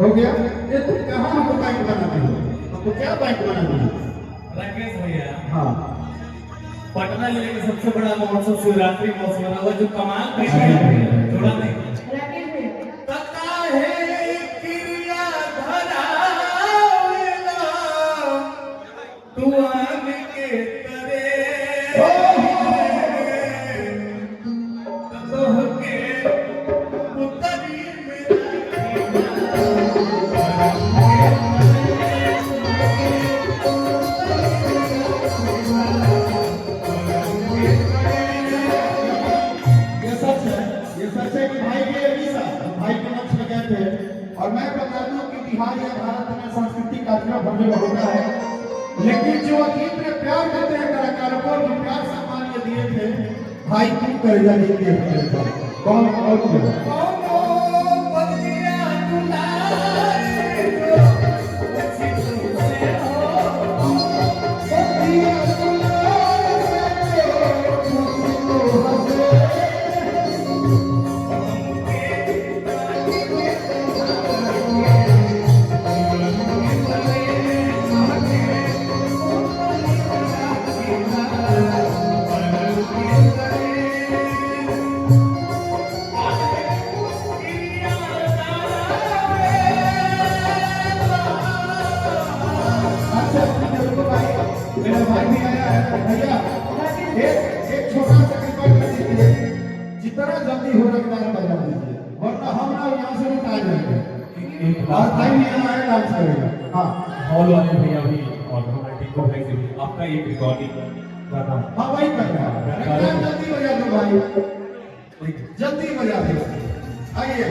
हो गया? ये तुम कहाँ हमको बैंक बनाती हो? हमको क्या बैंक बनाती हो? राकेश भैया, हाँ, पटना जिले का सबसे बड़ा महोत्सव शिवरात्रि महोत्सव बना हुआ जो कमाल पैसा है, जोड़ा नहीं। राकेश भैया, तका है क्रिया धरावेला, तू आग के तरे, ततोह के उतरी और मैं बता दूं कि बिहार या भारत में सांस्कृतिक कार्यक्रम होने होता है, लेकिन जो गीत में प्यार देते हैं कलाकारों को, जो प्यार सम्मान ये दिए थे भाई तुम कर जाइए कौन और क्यों मेरा भाई भी आया है भैया, एक छोटा सा कृपा कर दीजिए, जितना जल्दी हो रहा बजा दीजिए, वरना हम ना यहाँ से उतार जाएंगे और भाई भी यहाँ है डांस करेगा। हाँ, हॉल वाले भैया भी और टिको भाई से भी आपका एक रिकॉर्डिंग करना। हाँ वही करना है, जल्दी बजा दो भाई, जल्दी बजा दो, आइए।